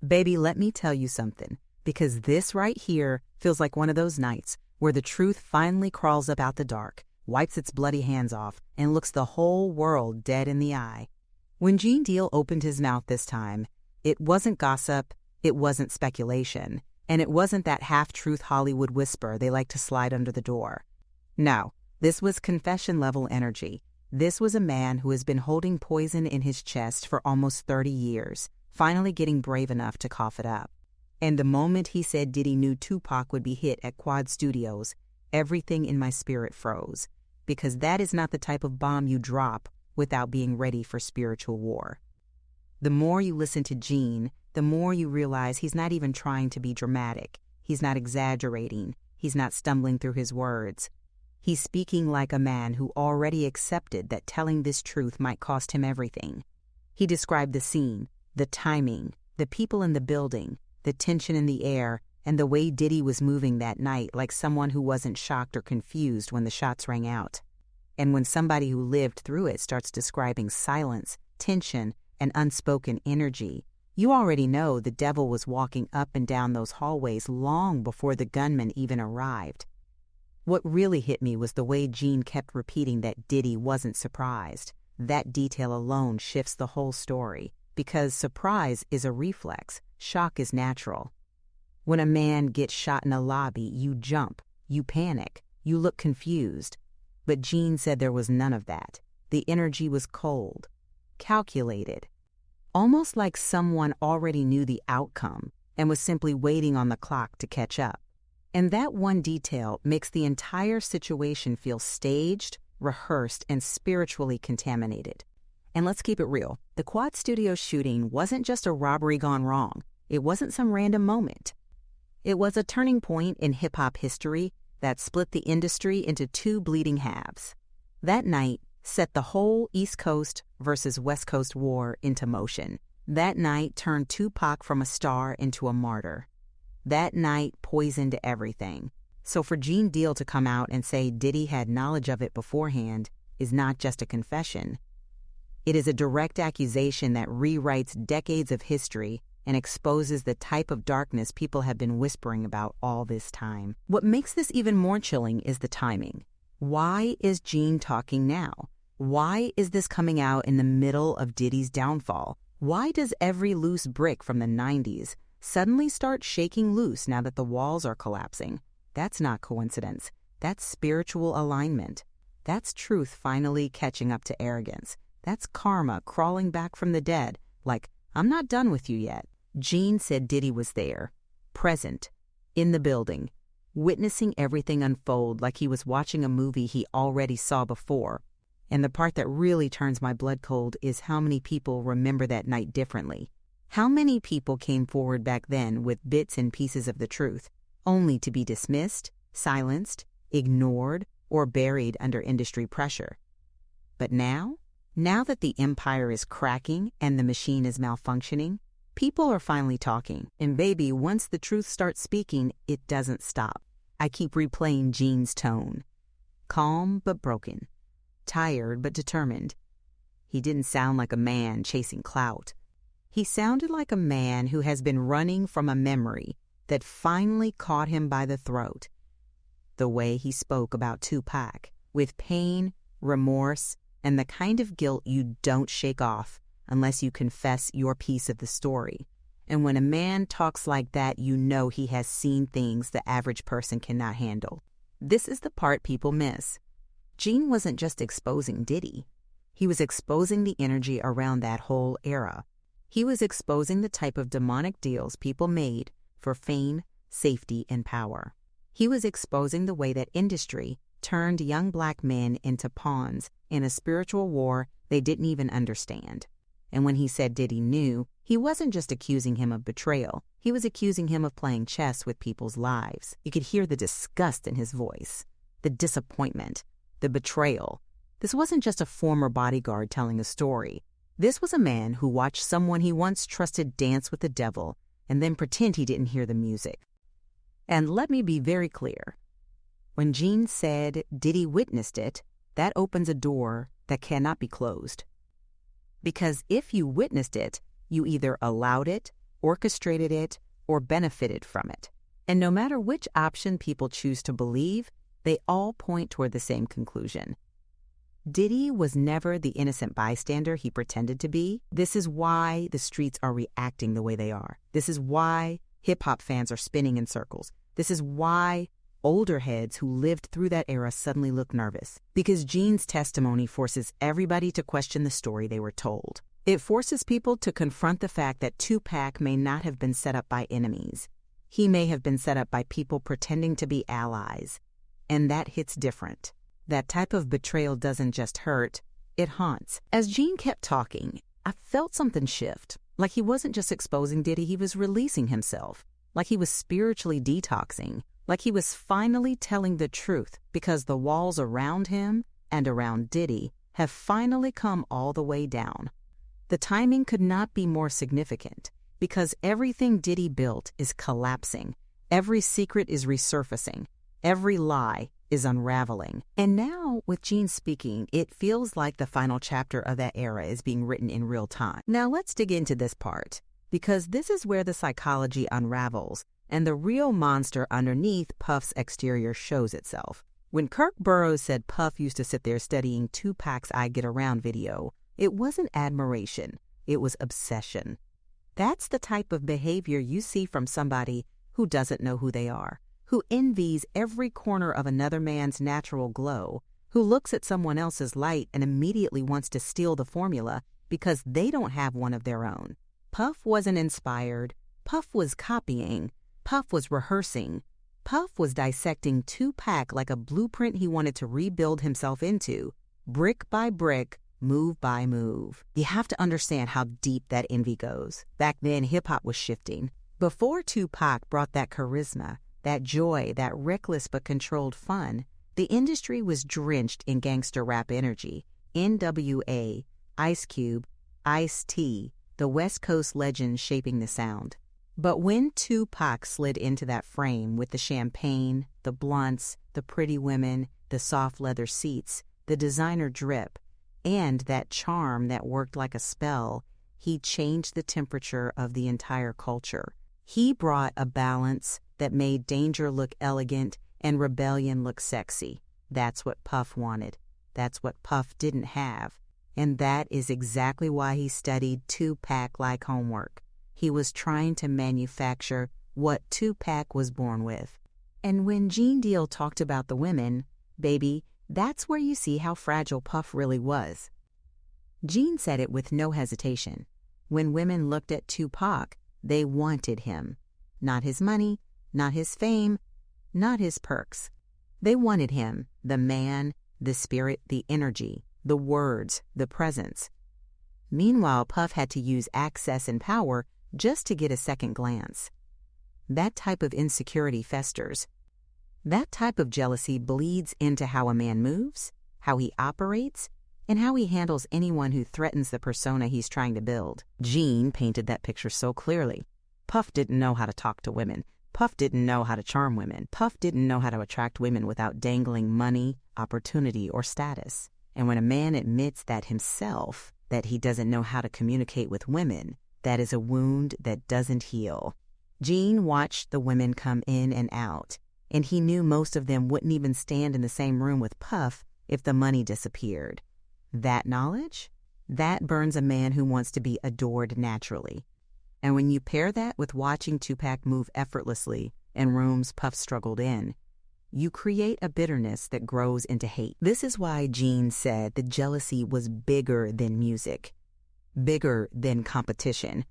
Baby, let me tell you something, because this right here feels like one of those nights where the truth finally crawls up out the dark, wipes its bloody hands off, and looks the whole world dead in the eye. When Gene Deal opened his mouth this time, it wasn't gossip, it wasn't speculation, and it wasn't that half-truth Hollywood whisper they like to slide under the door. No, this was confession-level energy. This was a man who has been holding poison in his chest for almost 30 years, finally getting brave enough to cough it up. And the moment he said Diddy knew Tupac would be hit at Quad Studios, everything in my spirit froze, because that is not the type of bomb you drop without being ready for spiritual war. The more you listen to Gene, the more you realize he's not even trying to be dramatic. He's not exaggerating. He's not stumbling through his words. He's speaking like a man who already accepted that telling this truth might cost him everything. He described the scene, the timing, the people in the building, the tension in the air, and the way Diddy was moving that night like someone who wasn't shocked or confused when the shots rang out. And when somebody who lived through it starts describing silence, tension, and unspoken energy, you already know the devil was walking up and down those hallways long before the gunman even arrived. What really hit me was the way Gene kept repeating that Diddy wasn't surprised. That detail alone shifts the whole story, because surprise is a reflex, shock is natural. When a man gets shot in a lobby, you jump, you panic, you look confused. But Gene said there was none of that. The energy was cold, calculated, almost like someone already knew the outcome and was simply waiting on the clock to catch up. And that one detail makes the entire situation feel staged, rehearsed, and spiritually contaminated. And let's keep it real. The Quad Studios shooting wasn't just a robbery gone wrong. It wasn't some random moment. It was a turning point in hip-hop history that split the industry into two bleeding halves. That night set the whole East Coast versus West Coast war into motion. That night turned Tupac from a star into a martyr. That night poisoned everything. So for Gene Deal to come out and say Diddy had knowledge of it beforehand is not just a confession. It is a direct accusation that rewrites decades of history and exposes the type of darkness people have been whispering about all this time. What makes this even more chilling is the timing. Why is Gene talking now? Why is this coming out in the middle of Diddy's downfall? Why does every loose brick from the 90s suddenly start shaking loose now that the walls are collapsing? That's not coincidence. That's spiritual alignment. That's truth finally catching up to arrogance. That's karma crawling back from the dead, like, I'm not done with you yet. Gene said Diddy was there, present, in the building, witnessing everything unfold like he was watching a movie he already saw before. And the part that really turns my blood cold is how many people remember that night differently. How many people came forward back then with bits and pieces of the truth, only to be dismissed, silenced, ignored, or buried under industry pressure. But now that the empire is cracking and the machine is malfunctioning, people are finally talking. And baby, once the truth starts speaking, it doesn't stop. I keep replaying Gene's tone. Calm but broken. Tired but determined. He didn't sound like a man chasing clout. He sounded like a man who has been running from a memory that finally caught him by the throat. The way he spoke about Tupac, with pain, remorse, and the kind of guilt you don't shake off unless you confess your piece of the story. And when a man talks like that, you know he has seen things the average person cannot handle. This is the part people miss. Gene wasn't just exposing Diddy. He was exposing the energy around that whole era. He was exposing the type of demonic deals people made for fame, safety, and power. He was exposing the way that industry turned young black men into pawns in a spiritual war they didn't even understand. And when he said Diddy knew, he wasn't just accusing him of betrayal. He was accusing him of playing chess with people's lives. You could hear the disgust in his voice, the disappointment, the betrayal. This wasn't just a former bodyguard telling a story. This was a man who watched someone he once trusted dance with the devil and then pretend he didn't hear the music. And let me be very clear. When Gene said Diddy witnessed it, that opens a door that cannot be closed. Because if you witnessed it, you either allowed it orchestrated it, or benefited from it. And no matter which option people choose to believe, they all point toward the same conclusion. Diddy was never the innocent bystander he pretended to be. This is why the streets are reacting the way they are. This is why hip-hop fans are spinning in circles. This is why older heads who lived through that era suddenly look nervous. Because Gene's testimony forces everybody to question the story they were told. It forces people to confront the fact that Tupac may not have been set up by enemies. He may have been set up by people pretending to be allies. And that hits different. That type of betrayal doesn't just hurt, it haunts. As Gene kept talking, I felt something shift. Like he wasn't just exposing Diddy, he was releasing himself. Like he was spiritually detoxing. Like he was finally telling the truth because the walls around him and around Diddy have finally come all the way down. The timing could not be more significant because everything Diddy built is collapsing. Every secret is resurfacing. Every lie is unraveling. And now, with Gene speaking, it feels like the final chapter of that era is being written in real time. Now let's dig into this part, because this is where the psychology unravels and the real monster underneath Puff's exterior shows itself. When Kirk Burroughs said Puff used to sit there studying Tupac's I Get Around video, it wasn't admiration, it was obsession. That's the type of behavior you see from somebody who doesn't know who they are, who envies every corner of another man's natural glow, who looks at someone else's light and immediately wants to steal the formula because they don't have one of their own. Puff wasn't inspired. Puff was copying. Puff was rehearsing. Puff was dissecting Tupac like a blueprint he wanted to rebuild himself into, brick by brick, move by move. You have to understand how deep that envy goes. Back then, hip-hop was shifting. Before Tupac brought that charisma, that joy, that reckless but controlled fun, the industry was drenched in gangster rap energy. NWA, Ice Cube, Ice-T, the West Coast legends shaping the sound. But when Tupac slid into that frame with the champagne, the blunts, the pretty women, the soft leather seats, the designer drip, and that charm that worked like a spell, he changed the temperature of the entire culture. He brought a balance that made danger look elegant and rebellion look sexy. That's what Puff wanted. That's what Puff didn't have. And that is exactly why he studied Tupac like homework. He was trying to manufacture what Tupac was born with. And when Gene Deal talked about the women, baby, that's where you see how fragile Puff really was. Gene said it with no hesitation. When women looked at Tupac, they wanted him. Not his money, not his fame, not his perks. They wanted him, the man, the spirit, the energy, the words, the presence. Meanwhile, Puff had to use access and power just to get a second glance. That type of insecurity festers. That type of jealousy bleeds into how a man moves, how he operates, and how he handles anyone who threatens the persona he's trying to build. Gene painted that picture so clearly. Puff didn't know how to talk to women. Puff didn't know how to charm women. Puff didn't know how to attract women without dangling money, opportunity, or status. And when a man admits that himself, that he doesn't know how to communicate with women, that is a wound that doesn't heal. Gene watched the women come in and out, and he knew most of them wouldn't even stand in the same room with Puff if the money disappeared. That knowledge? That burns a man who wants to be adored naturally. And when you pair that with watching Tupac move effortlessly in rooms Puff struggled in, you create a bitterness that grows into hate. This is why Gene said the jealousy was bigger than music, bigger than competition.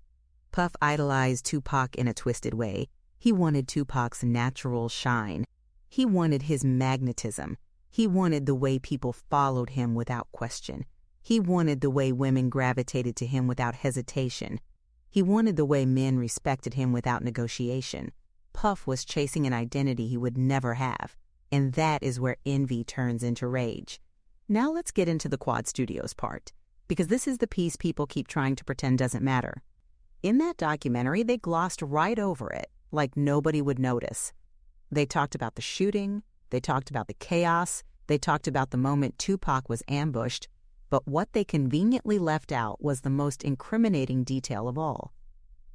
Puff idolized Tupac in a twisted way. He wanted Tupac's natural shine. He wanted his magnetism. He wanted the way people followed him without question. He wanted the way women gravitated to him without hesitation. He wanted the way men respected him without negotiation. Puff was chasing an identity he would never have, and that is where envy turns into rage. Now let's get into the Quad Studios part, because this is the piece people keep trying to pretend doesn't matter. In that documentary, they glossed right over it, like nobody would notice. They talked about the shooting, they talked about the chaos, they talked about the moment Tupac was ambushed, but what they conveniently left out was the most incriminating detail of all.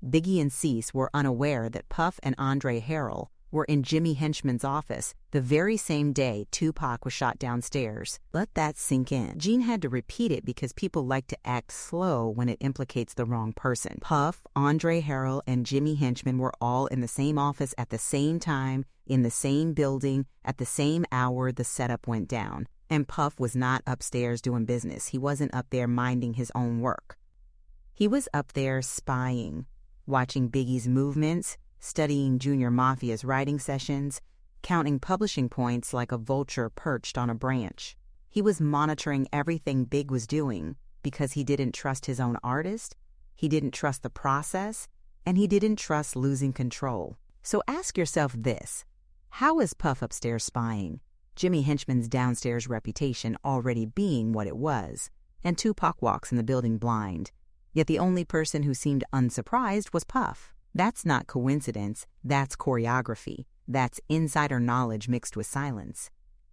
Biggie and Cease were unaware that Puff and Andre Harrell were in Jimmy Henchman's office the very same day Tupac was shot downstairs. Let that sink in. Gene had to repeat it because people like to act slow when it implicates the wrong person. Puff, Andre Harrell, and Jimmy Henchman were all in the same office at the same time, in the same building, at the same hour the setup went down. And Puff was not upstairs doing business. He wasn't up there minding his own work. He was up there spying, watching Biggie's movements, studying Junior Mafia's writing sessions, counting publishing points like a vulture perched on a branch. He was monitoring everything Big was doing because he didn't trust his own artist, he didn't trust the process, and he didn't trust losing control. So ask yourself this: how is Puff upstairs spying? Jimmy Henchman's downstairs reputation already being what it was, and Tupac walks in the building blind. Yet the only person who seemed unsurprised was Puff. That's not coincidence, that's choreography. That's insider knowledge mixed with silence.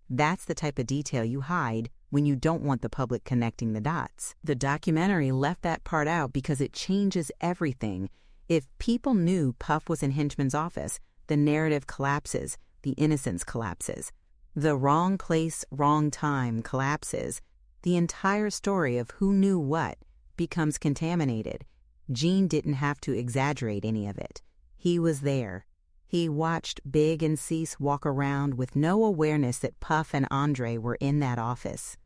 That's the type of detail you hide when you don't want the public connecting the dots. The documentary left that part out because it changes everything. If people knew Puff was in Henchman's office, the narrative collapses, the innocence collapses. The wrong place, wrong time collapses. The entire story of who knew what becomes contaminated. Gene didn't have to exaggerate any of it. He was there. He watched Big and Cease walk around with no awareness that Puff and Andre were in that office.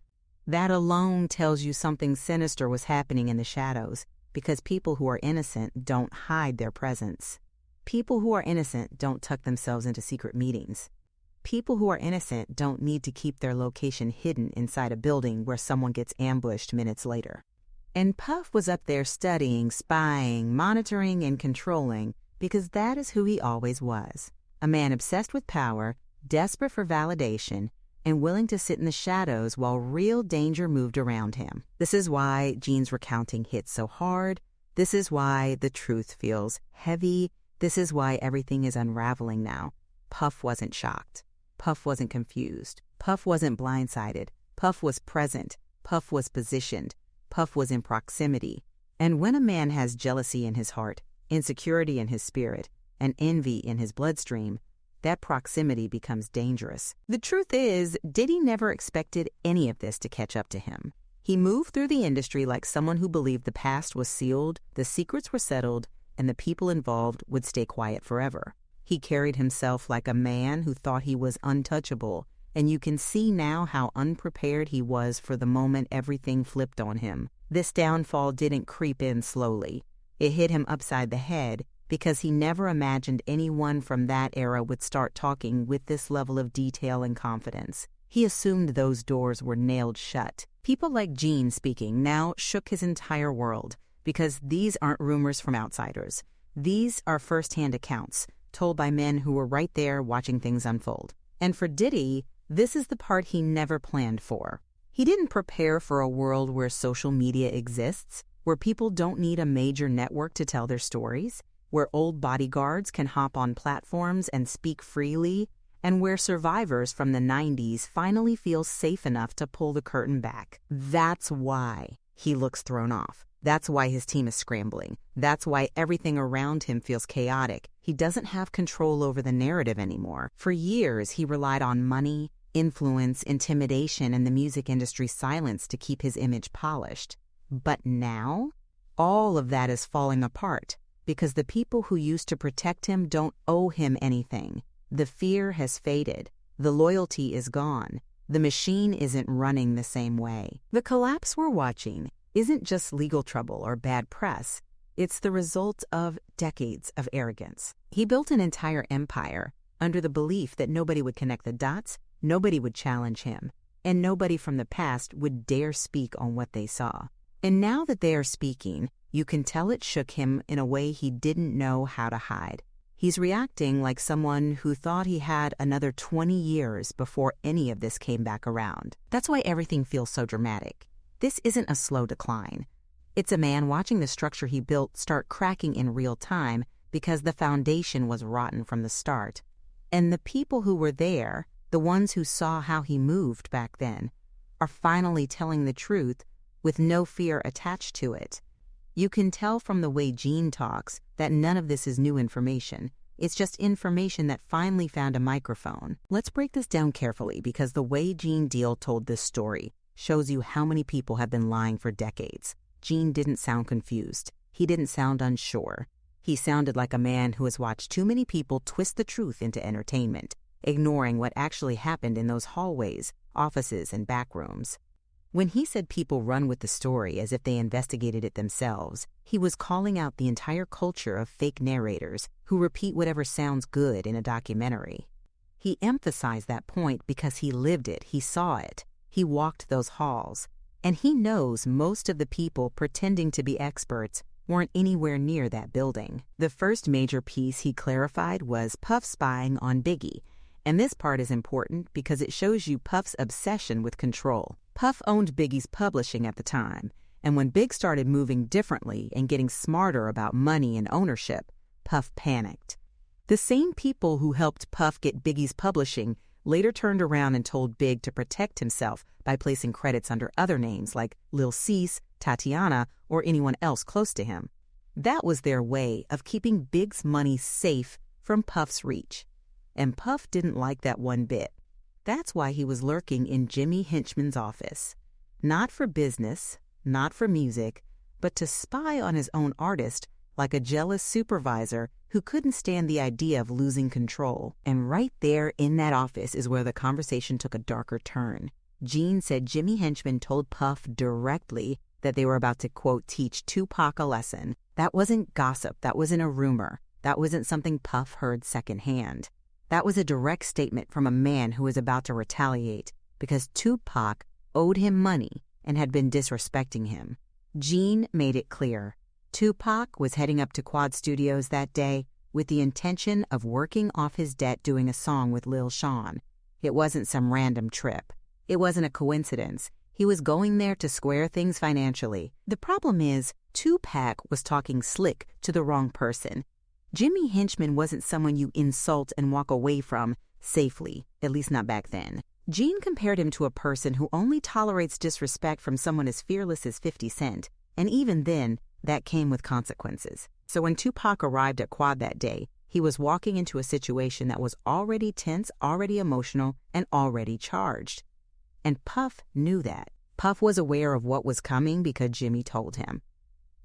That alone tells you something sinister was happening in the shadows, because people who are innocent don't hide their presence. People who are innocent don't tuck themselves into secret meetings. People who are innocent don't need to keep their location hidden inside a building where someone gets ambushed minutes later. And Puff was up there studying, spying, monitoring, and controlling because that is who he always was. A man obsessed with power, desperate for validation, and willing to sit in the shadows while real danger moved around him. This is why Gene's recounting hits so hard. This is why the truth feels heavy. This is why everything is unraveling now. Puff wasn't shocked. Puff wasn't confused. Puff wasn't blindsided. Puff was present. Puff was positioned. Puff was in proximity. And when a man has jealousy in his heart, insecurity in his spirit, and envy in his bloodstream, that proximity becomes dangerous. The truth is, Diddy never expected any of this to catch up to him. He moved through the industry like someone who believed the past was sealed, the secrets were settled, and the people involved would stay quiet forever. He carried himself like a man who thought he was untouchable, and you can see now how unprepared he was for the moment everything flipped on him. This downfall didn't creep in slowly. It hit him upside the head because he never imagined anyone from that era would start talking with this level of detail and confidence. He assumed those doors were nailed shut. People like Gene speaking now shook his entire world because these aren't rumors from outsiders. These are first-hand accounts told by men who were right there watching things unfold. And for Diddy, this is the part he never planned for. He didn't prepare for a world where social media exists, where people don't need a major network to tell their stories, where old bodyguards can hop on platforms and speak freely, and where survivors from the 90s finally feel safe enough to pull the curtain back. That's why he looks thrown off. That's why his team is scrambling. That's why everything around him feels chaotic. He doesn't have control over the narrative anymore. For years, he relied on money, influence, intimidation, and the music industry's silence to keep his image polished. But now, all of that is falling apart because the people who used to protect him don't owe him anything. The fear has faded. The loyalty is gone. The machine isn't running the same way. The collapse we're watching isn't just legal trouble or bad press. It's the result of decades of arrogance. He built an entire empire under the belief that nobody would connect the dots, nobody would challenge him, and nobody from the past would dare speak on what they saw. And now that they are speaking, you can tell it shook him in a way he didn't know how to hide. He's reacting like someone who thought he had another 20 years before any of this came back around. That's why everything feels so dramatic. This isn't a slow decline. It's a man watching the structure he built start cracking in real time because the foundation was rotten from the start. And the people who were there, the ones who saw how he moved back then, are finally telling the truth with no fear attached to it. You can tell from the way Gene talks that none of this is new information. It's just information that finally found a microphone. Let's break this down carefully because the way Gene Deal told this story shows you how many people have been lying for decades. Gene didn't sound confused. He didn't sound unsure. He sounded like a man who has watched too many people twist the truth into entertainment, ignoring what actually happened in those hallways, offices, and back rooms. When he said people run with the story as if they investigated it themselves, he was calling out the entire culture of fake narrators who repeat whatever sounds good in a documentary. He emphasized that point because he lived it, he saw it, he walked those halls, and he knows most of the people pretending to be experts weren't anywhere near that building. The first major piece he clarified was Puff spying on Biggie, and this part is important because it shows you Puff's obsession with control. Puff owned Biggie's publishing at the time, and when Big started moving differently and getting smarter about money and ownership, Puff panicked. The same people who helped Puff get Biggie's publishing later turned around and told Big to protect himself by placing credits under other names like Lil Cease, Tatiana, or anyone else close to him. That was their way of keeping Big's money safe from Puff's reach. And Puff didn't like that one bit. That's why he was lurking in Jimmy Henchman's office. Not for business, not for music, but to spy on his own artist like a jealous supervisor who couldn't stand the idea of losing control. And right there in that office is where the conversation took a darker turn. Gene said Jimmy Henchman told Puff directly that they were about to, quote, teach Tupac a lesson. That wasn't gossip. That wasn't a rumor. That wasn't something Puff heard secondhand. That was a direct statement from a man who was about to retaliate because Tupac owed him money and had been disrespecting him. Gene made it clear. Tupac was heading up to Quad Studios that day with the intention of working off his debt doing a song with Lil Sean. It wasn't some random trip. It wasn't a coincidence. He was going there to square things financially. The problem is, Tupac was talking slick to the wrong person. Jimmy Henchman wasn't someone you insult and walk away from safely, at least not back then. Gene compared him to a person who only tolerates disrespect from someone as fearless as 50 Cent, and even then, that came with consequences. So when Tupac arrived at Quad that day, he was walking into a situation that was already tense, already emotional, and already charged. And Puff knew that. Puff was aware of what was coming because Jimmy told him.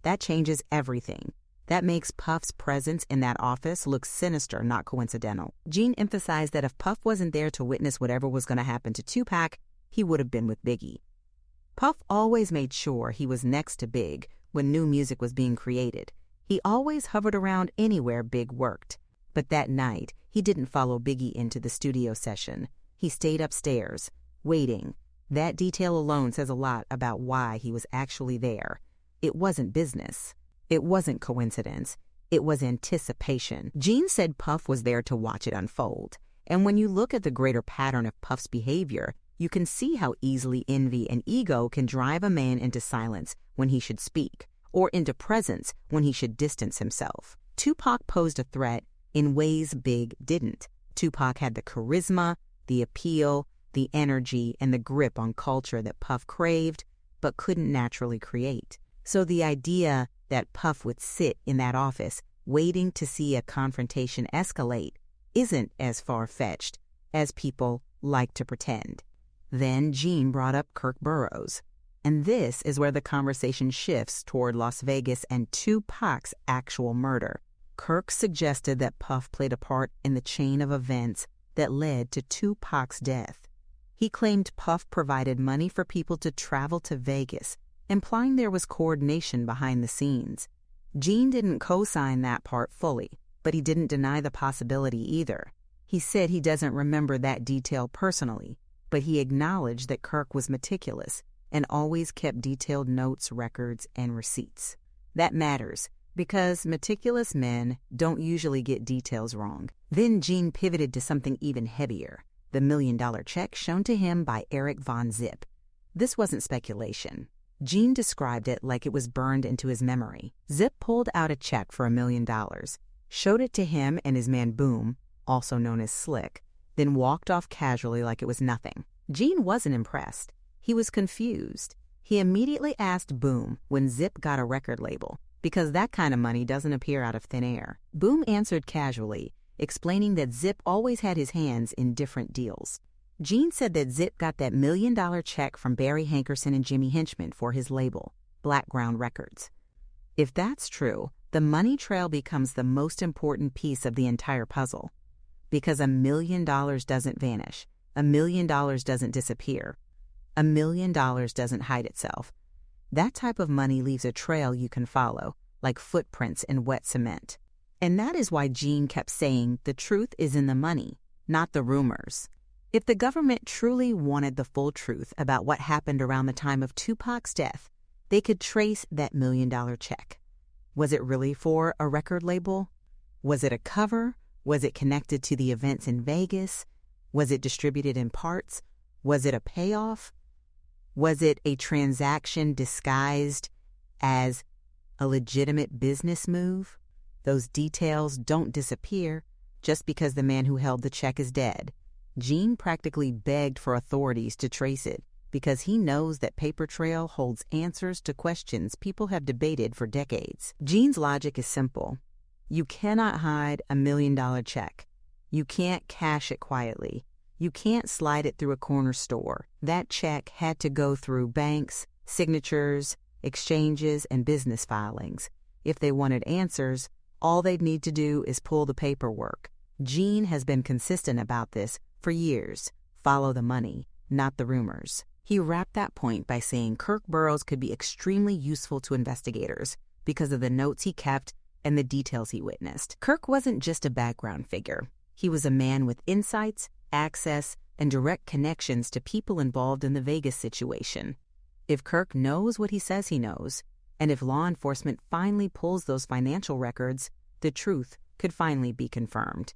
That changes everything. That makes Puff's presence in that office look sinister, not coincidental. Gene emphasized that if Puff wasn't there to witness whatever was going to happen to Tupac, he would have been with Biggie. Puff always made sure he was next to Big when new music was being created. He always hovered around anywhere Big worked. But that night, he didn't follow Biggie into the studio session. He stayed upstairs, waiting. That detail alone says a lot about why he was actually there. It wasn't business. It wasn't coincidence. It was anticipation. Gene said Puff was there to watch it unfold. And when you look at the greater pattern of Puff's behavior, you can see how easily envy and ego can drive a man into silence when he should speak, or into presence when he should distance himself. Tupac posed a threat in ways Big didn't. Tupac had the charisma, the appeal, the energy, and the grip on culture that Puff craved, but couldn't naturally create. So the idea that Puff would sit in that office waiting to see a confrontation escalate isn't as far-fetched as people like to pretend. Then Gene brought up Kirk Burroughs. And this is where the conversation shifts toward Las Vegas and Tupac's actual murder. Kirk suggested that Puff played a part in the chain of events that led to Tupac's death. He claimed Puff provided money for people to travel to Vegas, implying there was coordination behind the scenes. Gene didn't co-sign that part fully, but he didn't deny the possibility either. He said he doesn't remember that detail personally, but he acknowledged that Kirk was meticulous and always kept detailed notes, records, and receipts. That matters, because meticulous men don't usually get details wrong. Then Gene pivoted to something even heavier, the $1 million check shown to him by Eric Von Zip. This wasn't speculation. Gene described it like it was burned into his memory. Zip pulled out a check for $1 million, showed it to him and his man Boom, also known as Slick, then walked off casually like it was nothing. Gene wasn't impressed. He was confused. He immediately asked Boom when Zip got a record label, because that kind of money doesn't appear out of thin air. Boom answered casually, explaining that Zip always had his hands in different deals. Gene said that Zip got that $1 million check from Barry Hankerson and Jimmy Henchman for his label, Blackground Records. If that's true, the money trail becomes the most important piece of the entire puzzle. Because $1 million doesn't vanish, $1 million doesn't disappear, $1 million doesn't hide itself. That type of money leaves a trail you can follow, like footprints in wet cement. And that is why Gene kept saying the truth is in the money, not the rumors. If the government truly wanted the full truth about what happened around the time of Tupac's death, they could trace that $1 million check. Was it really for a record label? Was it a cover? Was it connected to the events in Vegas? Was it distributed in parts? Was it a payoff? Was it a transaction disguised as a legitimate business move? Those details don't disappear just because the man who held the check is dead. Gene practically begged for authorities to trace it because he knows that paper trail holds answers to questions people have debated for decades. Gene's logic is simple. You cannot hide $1 million check. You can't cash it quietly. You can't slide it through a corner store. That check had to go through banks, signatures, exchanges, and business filings. If they wanted answers, all they'd need to do is pull the paperwork. Gene has been consistent about this for years. Follow the money, not the rumors. He wrapped that point by saying Kirk Burroughs could be extremely useful to investigators because of the notes he kept and the details he witnessed. Kirk wasn't just a background figure. He was a man with insights, access, and direct connections to people involved in the Vegas situation. If Kirk knows what he says he knows, and if law enforcement finally pulls those financial records, the truth could finally be confirmed.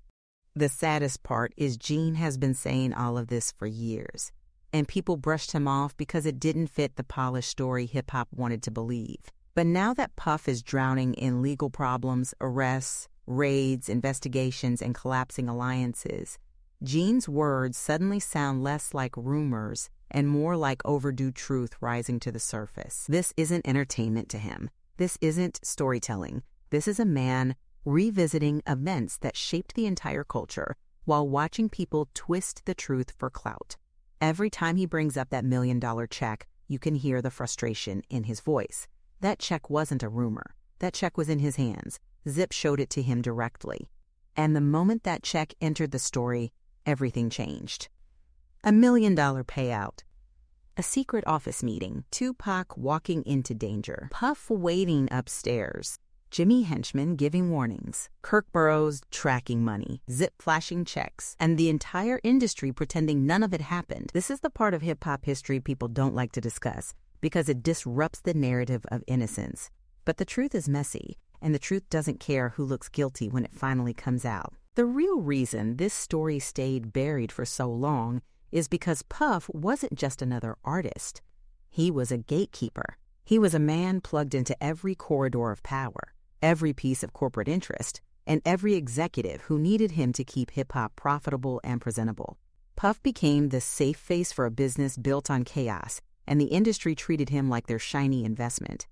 The saddest part is Gene has been saying all of this for years, and people brushed him off because it didn't fit the polished story hip-hop wanted to believe. But now that Puff is drowning in legal problems, arrests, raids, investigations, and collapsing alliances, Gene's words suddenly sound less like rumors and more like overdue truth rising to the surface. This isn't entertainment to him. This isn't storytelling. This is a man revisiting events that shaped the entire culture while watching people twist the truth for clout. Every time he brings up that $1 million check, you can hear the frustration in his voice. That check wasn't a rumor. That check was in his hands. Zip showed it to him directly. And the moment that check entered the story, everything changed. $1 million payout. A secret office meeting. Tupac walking into danger. Puff waiting upstairs. Jimmy Henchman giving warnings. Kirk Burroughs tracking money. Zip flashing checks. And the entire industry pretending none of it happened. This is the part of hip-hop history people don't like to discuss because it disrupts the narrative of innocence. But the truth is messy, and the truth doesn't care who looks guilty when it finally comes out. The real reason this story stayed buried for so long is because Puff wasn't just another artist. He was a gatekeeper. He was a man plugged into every corridor of power, every piece of corporate interest, and every executive who needed him to keep hip-hop profitable and presentable. Puff became the safe face for a business built on chaos, and the industry treated him like their shiny investment.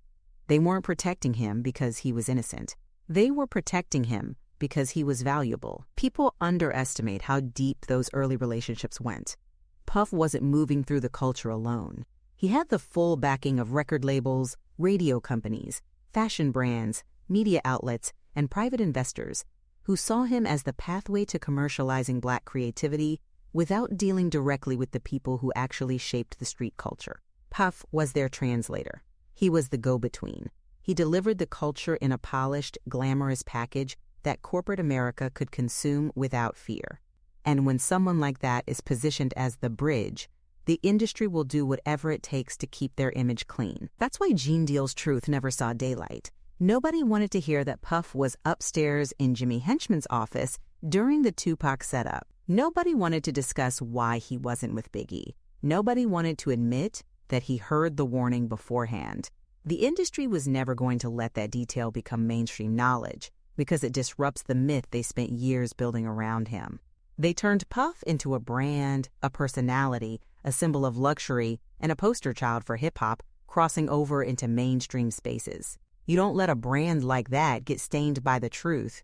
They weren't protecting him because he was innocent. They were protecting him because he was valuable. People underestimate how deep those early relationships went. Puff wasn't moving through the culture alone. He had the full backing of record labels, radio companies, fashion brands, media outlets, and private investors who saw him as the pathway to commercializing Black creativity without dealing directly with the people who actually shaped the street culture. Puff was their translator. He was the go-between. He delivered the culture in a polished, glamorous package that corporate America could consume without fear. And when someone like that is positioned as the bridge, the industry will do whatever it takes to keep their image clean. That's why Gene Deal's truth never saw daylight. Nobody wanted to hear that Puff was upstairs in Jimmy Henchman's office during the Tupac setup. Nobody wanted to discuss why he wasn't with Biggie. Nobody wanted to admit that he heard the warning beforehand. The industry was never going to let that detail become mainstream knowledge because it disrupts the myth they spent years building around him. They turned Puff into a brand, a personality, a symbol of luxury, and a poster child for hip-hop, crossing over into mainstream spaces. You don't let a brand like that get stained by the truth.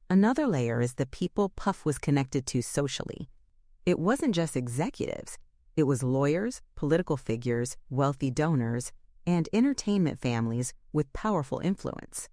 Another layer is the people Puff was connected to socially. It wasn't just executives. It was lawyers, political figures, wealthy donors, and entertainment families with powerful influence.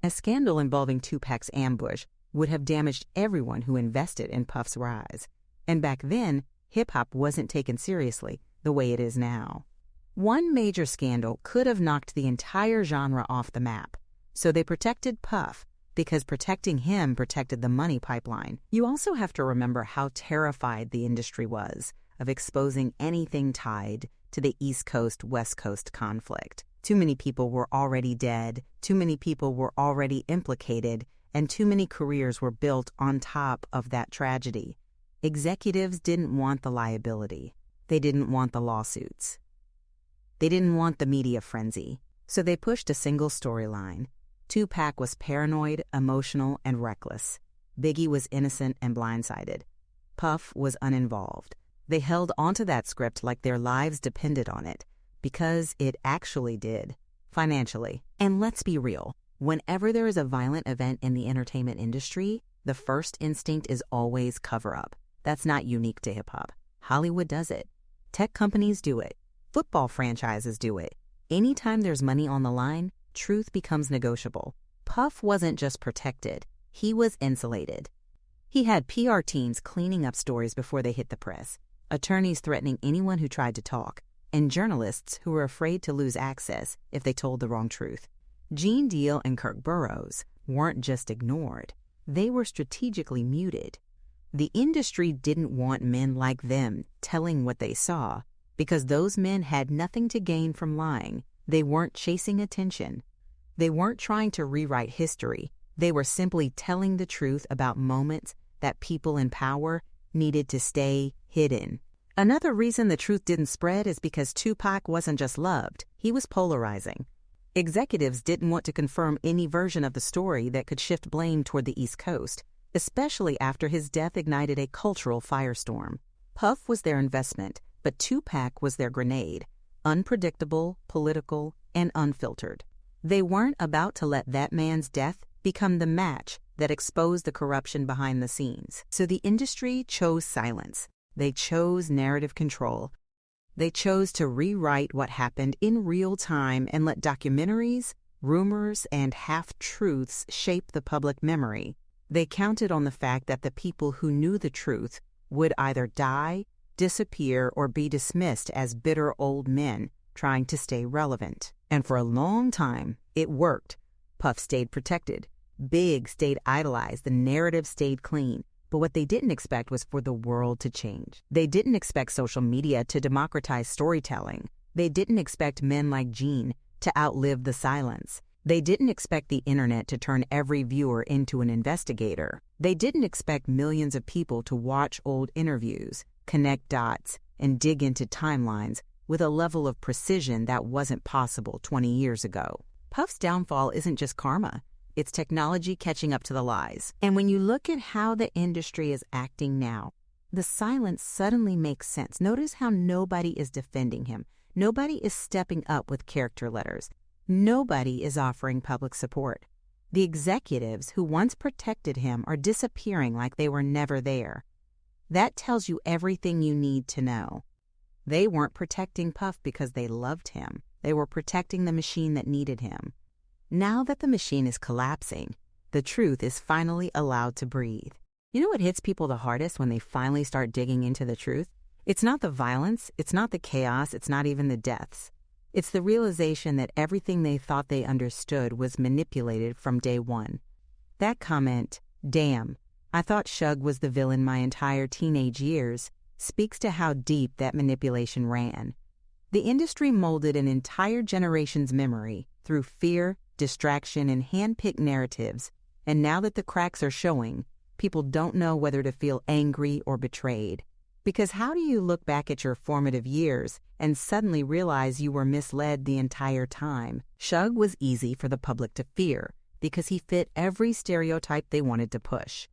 A scandal involving Tupac's ambush would have damaged everyone who invested in Puff's rise. And back then, hip-hop wasn't taken seriously the way it is now. One major scandal could have knocked the entire genre off the map. So they protected Puff, because protecting him protected the money pipeline. You also have to remember how terrified the industry was of exposing anything tied to the East Coast-West Coast conflict. Too many people were already dead, too many people were already implicated, and too many careers were built on top of that tragedy. Executives didn't want the liability. They didn't want the lawsuits. They didn't want the media frenzy. So they pushed a single storyline. Tupac was paranoid, emotional, and reckless. Biggie was innocent and blindsided. Puff was uninvolved. They held onto that script like their lives depended on it, because it actually did, financially. And let's be real, whenever there is a violent event in the entertainment industry, the first instinct is always cover up. That's not unique to hip-hop. Hollywood does it. Tech companies do it. Football franchises do it. Anytime there's money on the line, truth becomes negotiable. Puff wasn't just protected, he was insulated. He had PR teams cleaning up stories before they hit the press, attorneys threatening anyone who tried to talk, and journalists who were afraid to lose access if they told the wrong truth. Gene Deal and Kirk Burroughs weren't just ignored, they were strategically muted. The industry didn't want men like them telling what they saw, because those men had nothing to gain from lying. They weren't chasing attention. They weren't trying to rewrite history. They were simply telling the truth about moments that people in power needed to stay hidden. Another reason the truth didn't spread is because Tupac wasn't just loved, he was polarizing. Executives didn't want to confirm any version of the story that could shift blame toward the East Coast, especially after his death ignited a cultural firestorm. Puff was their investment, but Tupac was their grenade, unpredictable, political, and unfiltered. They weren't about to let that man's death become the match that exposed the corruption behind the scenes. So the industry chose silence. They chose narrative control. They chose to rewrite what happened in real time and let documentaries, rumors, and half-truths shape the public memory. They counted on the fact that the people who knew the truth would either die, disappear, or be dismissed as bitter old men trying to stay relevant. And for a long time, it worked. Puff stayed protected. Big stayed idolized. The narrative stayed clean. But what they didn't expect was for the world to change. They didn't expect social media to democratize storytelling. They didn't expect men like Gene to outlive the silence. They didn't expect the internet to turn every viewer into an investigator. They didn't expect millions of people to watch old interviews, connect dots, and dig into timelines with a level of precision that wasn't possible 20 years ago. Puff's downfall isn't just karma. It's technology catching up to the lies. And when you look at how the industry is acting now, the silence suddenly makes sense. Notice how nobody is defending him. Nobody is stepping up with character letters. Nobody is offering public support. The executives who once protected him are disappearing like they were never there. That tells you everything you need to know. They weren't protecting Puff because they loved him. They were protecting the machine that needed him. Now that the machine is collapsing, the truth is finally allowed to breathe. You know what hits people the hardest when they finally start digging into the truth? It's not the violence, it's not the chaos, it's not even the deaths. It's the realization that everything they thought they understood was manipulated from day one. That comment, "Damn, I thought Suge was the villain my entire teenage years," speaks to how deep that manipulation ran. The industry molded an entire generation's memory through fear, distraction, and hand-picked narratives, and now that the cracks are showing, people don't know whether to feel angry or betrayed. Because how do you look back at your formative years and suddenly realize you were misled the entire time? Suge was easy for the public to fear because he fit every stereotype they wanted to push.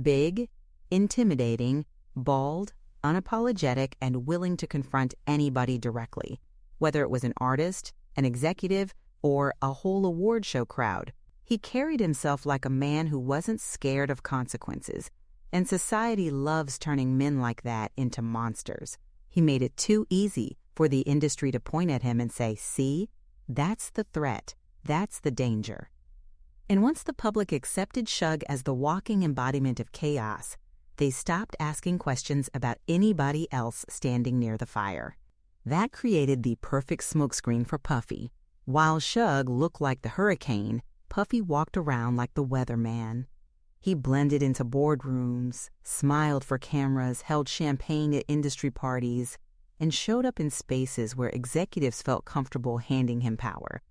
Big, intimidating, bald, unapologetic, and willing to confront anybody directly, whether it was an artist, an executive, or a whole award show crowd. He carried himself like a man who wasn't scared of consequences, and society loves turning men like that into monsters. He made it too easy for the industry to point at him and say, "See, that's the threat, that's the danger." And once the public accepted Suge as the walking embodiment of chaos, they stopped asking questions about anybody else standing near the fire. That created the perfect smokescreen for Puffy. While Suge looked like the hurricane, Puffy walked around like the weatherman. He blended into boardrooms, smiled for cameras, held champagne at industry parties, and showed up in spaces where executives felt comfortable handing him power.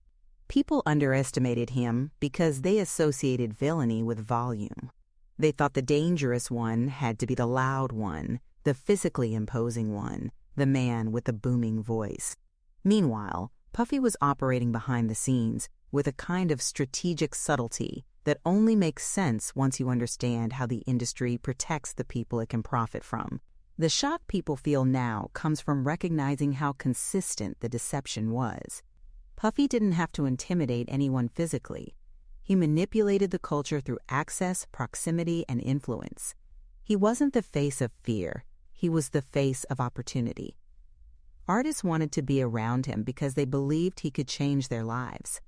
People underestimated him because they associated villainy with volume. They thought the dangerous one had to be the loud one, the physically imposing one, the man with the booming voice. Meanwhile, Puffy was operating behind the scenes with a kind of strategic subtlety that only makes sense once you understand how the industry protects the people it can profit from. The shock people feel now comes from recognizing how consistent the deception was. Puffy didn't have to intimidate anyone physically. He manipulated the culture through access, proximity, and influence. He wasn't the face of fear. He was the face of opportunity. Artists wanted to be around him because they believed he could change their lives.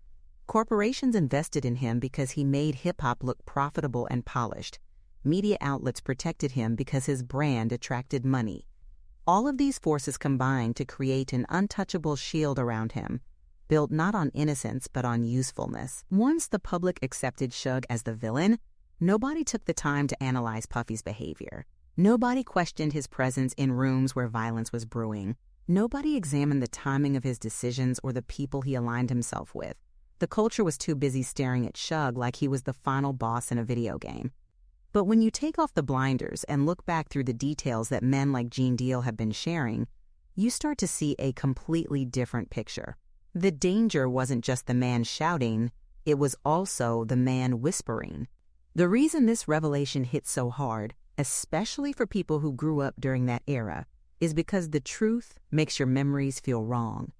Corporations invested in him because he made hip-hop look profitable and polished. Media outlets protected him because his brand attracted money. All of these forces combined to create an untouchable shield around him, built not on innocence but on usefulness. Once the public accepted Suge as the villain, nobody took the time to analyze Puffy's behavior. Nobody questioned his presence in rooms where violence was brewing. Nobody examined the timing of his decisions or the people he aligned himself with. The culture was too busy staring at Suge like he was the final boss in a video game. But when you take off the blinders and look back through the details that men like Gene Deal have been sharing, you start to see a completely different picture. The danger wasn't just the man shouting, it was also the man whispering. The reason this revelation hits so hard, especially for people who grew up during that era, is because the truth makes your memories feel wrong.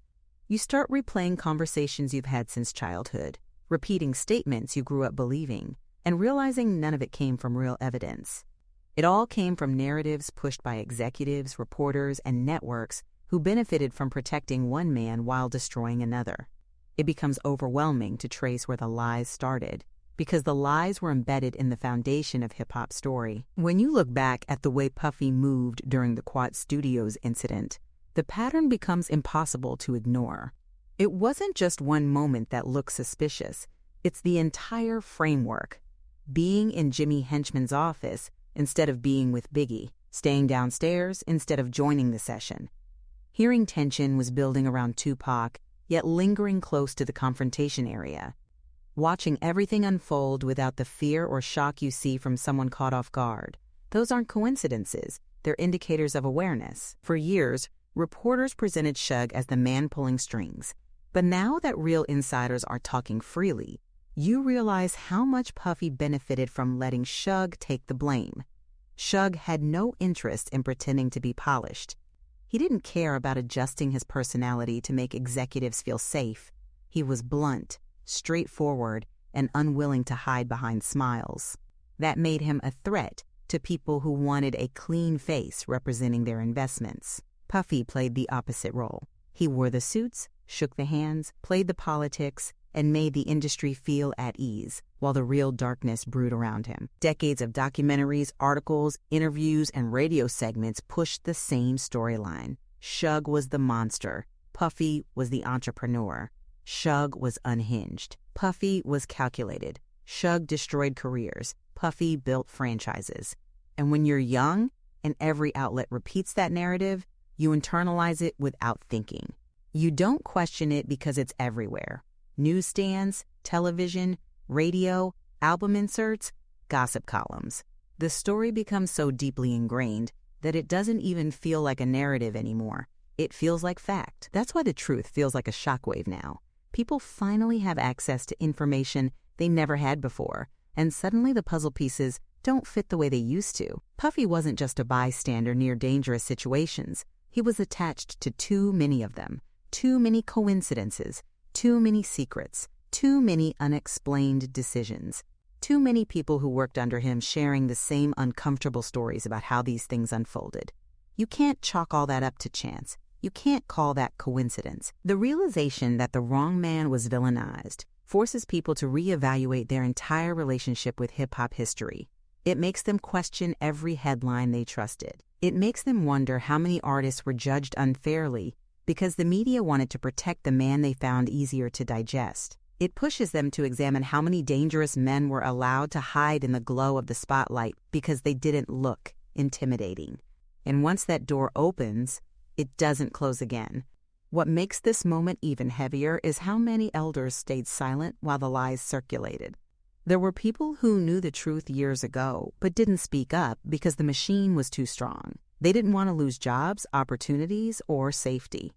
You start replaying conversations you've had since childhood, repeating statements you grew up believing, and realizing none of it came from real evidence. It all came from narratives pushed by executives, reporters, and networks who benefited from protecting one man while destroying another. It becomes overwhelming to trace where the lies started, because the lies were embedded in the foundation of hip-hop's story. When you look back at the way Puffy moved during the Quad Studios incident, the pattern becomes impossible to ignore. It wasn't just one moment that looked suspicious. It's the entire framework. Being in Jimmy Henchman's office instead of being with Biggie, staying downstairs instead of joining the session. Hearing tension was building around Tupac, yet lingering close to the confrontation area. Watching everything unfold without the fear or shock you see from someone caught off guard. Those aren't coincidences. They're indicators of awareness. For years, reporters presented Suge as the man pulling strings. But now that real insiders are talking freely, you realize how much Puffy benefited from letting Suge take the blame. Suge had no interest in pretending to be polished. He didn't care about adjusting his personality to make executives feel safe. He was blunt, straightforward, and unwilling to hide behind smiles. That made him a threat to people who wanted a clean face representing their investments. Puffy played the opposite role. He wore the suits, shook the hands, played the politics, and made the industry feel at ease, while the real darkness brewed around him. Decades of documentaries, articles, interviews, and radio segments pushed the same storyline. Suge was the monster. Puffy was the entrepreneur. Suge was unhinged. Puffy was calculated. Suge destroyed careers. Puffy built franchises. And when you're young and every outlet repeats that narrative, you internalize it without thinking. You don't question it because it's everywhere. Newsstands, television, radio, album inserts, gossip columns. The story becomes so deeply ingrained that it doesn't even feel like a narrative anymore. It feels like fact. That's why the truth feels like a shockwave now. People finally have access to information they never had before, and suddenly the puzzle pieces don't fit the way they used to. Puffy wasn't just a bystander near dangerous situations. He was attached to too many of them, too many coincidences, Too many secrets, too many unexplained decisions, too many people who worked under him sharing the same uncomfortable stories about how these things unfolded. You can't chalk all that up to chance. You can't call that coincidence. The realization that the wrong man was villainized forces people to reevaluate their entire relationship with hip-hop history. It makes them question every headline they trusted. It makes them wonder how many artists were judged unfairly because the media wanted to protect the man they found easier to digest. It pushes them to examine how many dangerous men were allowed to hide in the glow of the spotlight because they didn't look intimidating. And once that door opens, it doesn't close again. What makes this moment even heavier is how many elders stayed silent while the lies circulated. There were people who knew the truth years ago but didn't speak up because the machine was too strong. They didn't want to lose jobs, opportunities, or safety.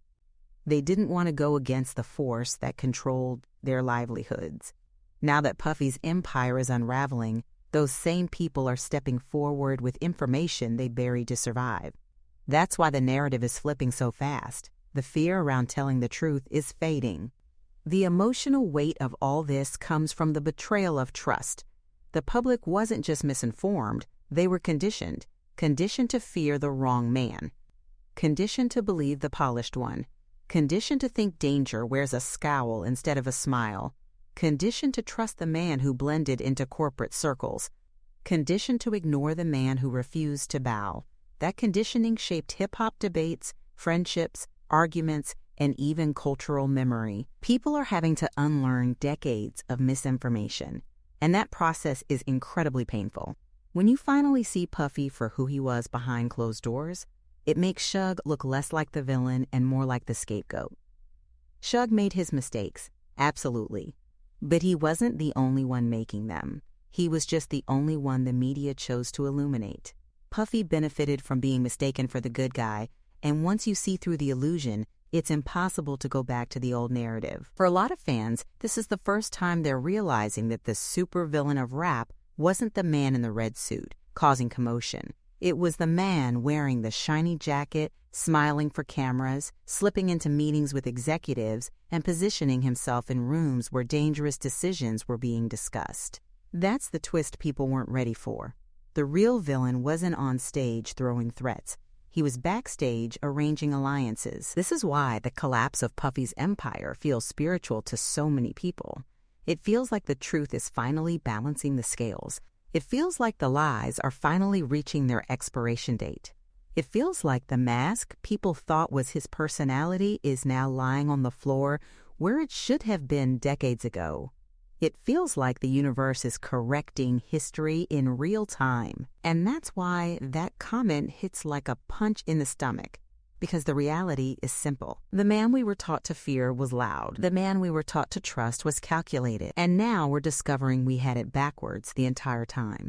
They didn't want to go against the force that controlled their livelihoods. Now that Puffy's empire is unraveling, those same people are stepping forward with information they buried to survive. That's why the narrative is flipping so fast. The fear around telling the truth is fading. The emotional weight of all this comes from the betrayal of trust. The public wasn't just misinformed, they were conditioned to fear the wrong man, conditioned to believe the polished one, conditioned to think danger wears a scowl instead of a smile, conditioned to trust the man who blended into corporate circles, conditioned to ignore the man who refused to bow. That conditioning shaped hip-hop debates, friendships, arguments, and even cultural memory. People are having to unlearn decades of misinformation, and that process is incredibly painful. When you finally see Puffy for who he was behind closed doors, it makes Suge look less like the villain and more like the scapegoat. Suge made his mistakes, absolutely, but he wasn't the only one making them. He was just the only one the media chose to illuminate. Puffy benefited from being mistaken for the good guy, and once you see through the illusion, it's impossible to go back to the old narrative. For a lot of fans, this is the first time they're realizing that the supervillain of rap wasn't the man in the red suit, causing commotion. It was the man wearing the shiny jacket, smiling for cameras, slipping into meetings with executives, and positioning himself in rooms where dangerous decisions were being discussed. That's the twist people weren't ready for. The real villain wasn't on stage throwing threats. He was backstage arranging alliances. This is why the collapse of Puffy's empire feels spiritual to so many people. It feels like the truth is finally balancing the scales. It feels like the lies are finally reaching their expiration date. It feels like the mask people thought was his personality is now lying on the floor where it should have been decades ago. It feels like the universe is correcting history in real time. And that's why that comment hits like a punch in the stomach. Because the reality is simple. The man we were taught to fear was loud. The man we were taught to trust was calculated. And now we're discovering we had it backwards the entire time.